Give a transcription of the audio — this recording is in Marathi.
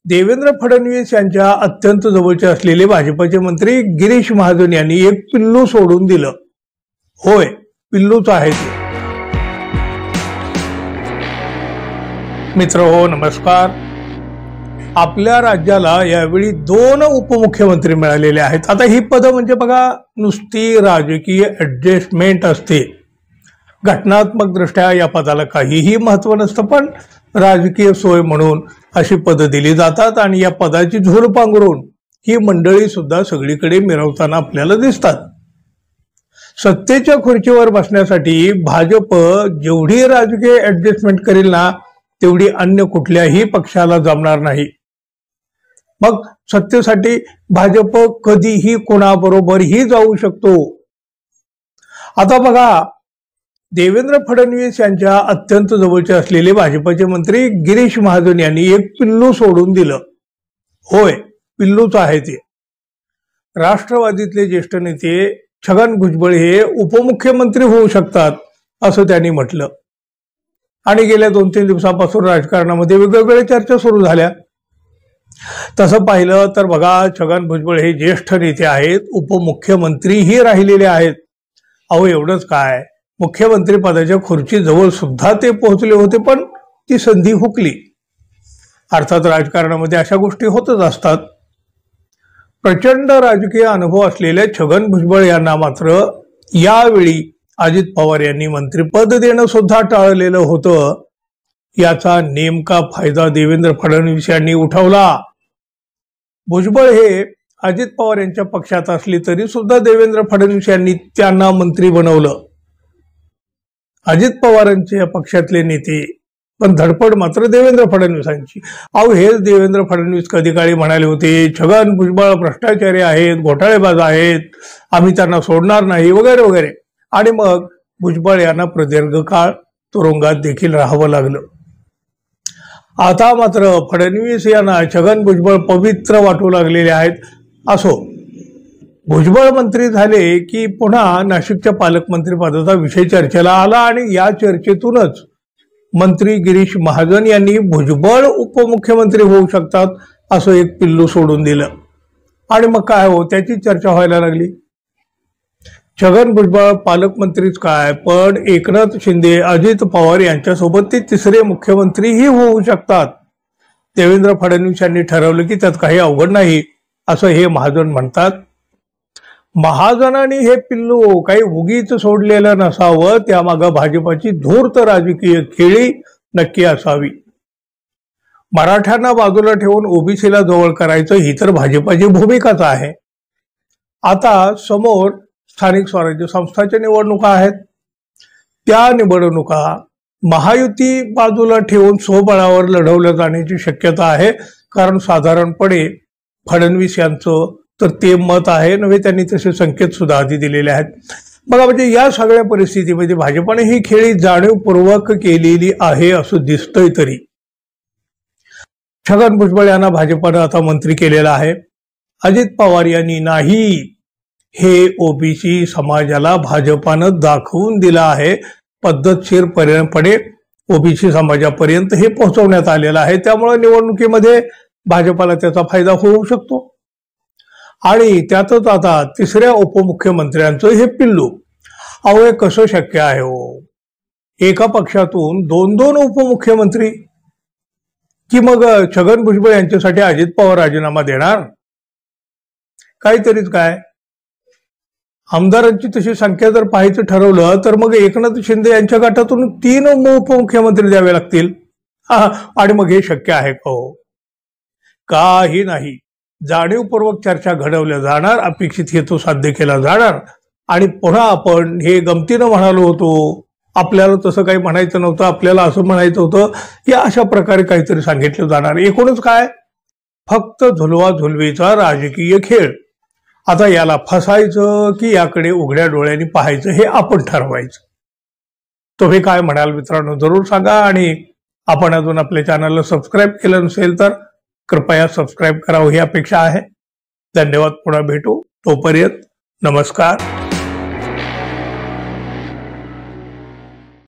देवेंद्र फडणवीस यांच्या अत्यंत जवळचे असलेले भाजपचे मंत्री गिरीश महाजन यांनी एक पिल्लू सोडून दिलं. होय, पिल्लूच आहे ते. मित्र हो, नमस्कार. आपल्या राज्याला यावेळी 2 उपमुख्यमंत्री मिळालेले आहेत. आता ही पद म्हणजे बघा, नुसती राजकीय ऍडजस्टमेंट असते. घटनात्मक दृष्ट्या या पदाला काहीही महत्व नसतं, पण राजकीय सोय म्हणून अशी पद दिली जातात आणि या पदाची झोल पांघरून ही मंडळी सुद्धा सगळीकडे मिरवताना आपल्याला दिसतात. सत्तेच्या खुर्चीवर बसण्यासाठी भाजप जेवढी राजकीय ऍडजस्टमेंट करेल ना, तेवढी अन्य कुठल्याही पक्षाला जमणार नाही. मग सत्तेसाठी भाजप कधीही कोणाबरोबरही जाऊ शकतो. आता बघा, देवेंद्र फडणवीस यांच्या अत्यंत जवळचे असलेले भाजपचे मंत्री गिरीश महाजन यांनी एक पिल्लू सोडून दिलं. होय, पिल्लूच आहे ते. राष्ट्रवादीतले ज्येष्ठ नेते छगन भुजबळ हे उपमुख्यमंत्री होऊ शकतात असं त्यांनी म्हटलं. आणि गेल्या 2-3 दिवसापासून राजकारणामध्ये वेगवेगळ्या चर्चा सुरू झाल्या. तसं पाहिलं तर बघा, छगन भुजबळ हे ज्येष्ठ नेते आहेत, उपमुख्यमंत्रीही राहिलेले आहेत. अहो, एवढंच काय, मुख्यमंत्री पदाच्या खुर्चीजवळ सुद्धा ते पोहोचले होते, पण ती संधी हुकली. अर्थात राजकारणामध्ये अशा गोष्टी होतच असतात. प्रचंड राजकीय अनुभव असलेल्या छगन भुजबळ यांना मात्र यावेळी अजित पवार यांनी मंत्रिपद देणं सुद्धा टाळलेलं होतं. याचा नेमका फायदा देवेंद्र फडणवीस यांनी उठवला. भुजबळ हे अजित पवार यांच्या पक्षात असली तरी सुद्धा देवेंद्र फडणवीस यांनी त्यांना मंत्री बनवलं. अजित पवारांच्या पक्षातले नेते, पण धडपड मात्र देवेंद्र फडणवीसांची. अहो, हेच देवेंद्र फडणवीस कधी काळी म्हणाले होते, छगन भुजबळ भ्रष्टाचारी आहेत, घोटाळेबाज आहेत, आम्ही त्यांना सोडणार नाही, वगैरे वगैरे. आणि मग भुजबळ यांना प्रदीर्घ काळ तुरुंगात देखील राहावं लागलं. आता मात्र फडणवीस यांना छगन भुजबळ पवित्र वाटू लागलेले आहेत. असो, भुजबळ मंत्री झाले की पुन्हा नाशिकच्या पालकमंत्री पदाचा विषय चर्चेला आला आणि या चर्चेतूनच मंत्री गिरीश महाजन यांनी भुजबळ उपमुख्यमंत्री होऊ शकतात असं एक पिल्लू सोडून दिलं. आणि मग काय हो, त्याची चर्चा व्हायला लागली. छगन भुजबळ पालकमंत्रीच काय, पण एकनाथ शिंदे, अजित पवार यांच्यासोबत ते तिसरे मुख्यमंत्रीही होऊ शकतात. देवेंद्र फडणवीस यांनी ठरवलं की त्यात काही अवघड नाही असं हे महाजन म्हणतात. महाजनांनी हे पिल्लू काही उगीच सोडलेलं नसावं, त्यामागं भाजपाची धूर्त राजकीय खेळी नक्की असावी. मराठ्यांना बाजूला ठेवून ओबीसीला जवळ करायचं ही तर भाजपाची भूमिकाच आहे. आता समोर स्थानिक स्वराज्य संस्थांच्या निवडणुका आहेत. त्या निवडणुका महायुती बाजूला ठेवून स्वबळावर लढवल्या जाण्याची शक्यता आहे. कारण साधारणपणे फडणवीस यांचं तर ते मत आहे नव्हे, त्यांनी तसे संकेत सुद्धा आधी दिलेले आहेत. बघा, म्हणजे या सगळ्या परिस्थितीमध्ये भाजपाने ही खेळी जाणीवपूर्वक केलेली आहे असं दिसतंय. तरी छगन भुजबळ यांना भाजपानं आता मंत्री केलेलं आहे. अजित पवार यांनी नाही, हे ओबीसी समाजाला भाजपानं दाखवून दिलं आहे. पद्धतशीरपणे ओबीसी समाजापर्यंत हे पोहोचवण्यात आलेलं आहे. त्यामुळे निवडणुकीमध्ये भाजपाला त्याचा फायदा होऊ शकतो. आणि त्यातच आता तिसऱ्या उपमुख्यमंत्र्यांचं हे पिल्लू. अहो, हे कसं शक्य आहे हो? एका पक्षातून 2-2 उपमुख्यमंत्री. की मग छगन भुजबळ यांच्यासाठी अजित पवार राजीनामा देणार? काहीतरीच काय. आमदारांची तशी संख्या जर पाहायचं ठरवलं तर मग एकनाथ शिंदे यांच्या गटातून 3 उपमुख्यमंत्री द्यावे लागतील. आणि मग हे शक्य आहे का हो? काही नाही. जाणीवपूर्वक चर्चा घडवल्या जाणार, अपेक्षित हेतू साध्य केला जाणार. आणि पुन्हा आपण हे गमतीनं म्हणालो होतो, आपल्याला तसं काही म्हणायचं नव्हतं, आपल्याला असं म्हणायचं होतं, या अशा प्रकारे काहीतरी सांगितलं जाणार. एकूणच काय, फक्त झुलवा झुलवीचा राजकीय खेळ. आता याला फसायचं की याकडे उघड्या डोळ्यांनी पाहायचं हे आपण ठरवायचं. तुम्ही काय म्हणाल मित्रांनो, जरूर सांगा. आणि आपण अजून आपल्या चॅनलला सबस्क्राईब केलं नसेल तर कृपया सबस्क्राईब करावं ही अपेक्षा आहे. धन्यवाद. पुन्हा भेटू. तोपर्यंत नमस्कार.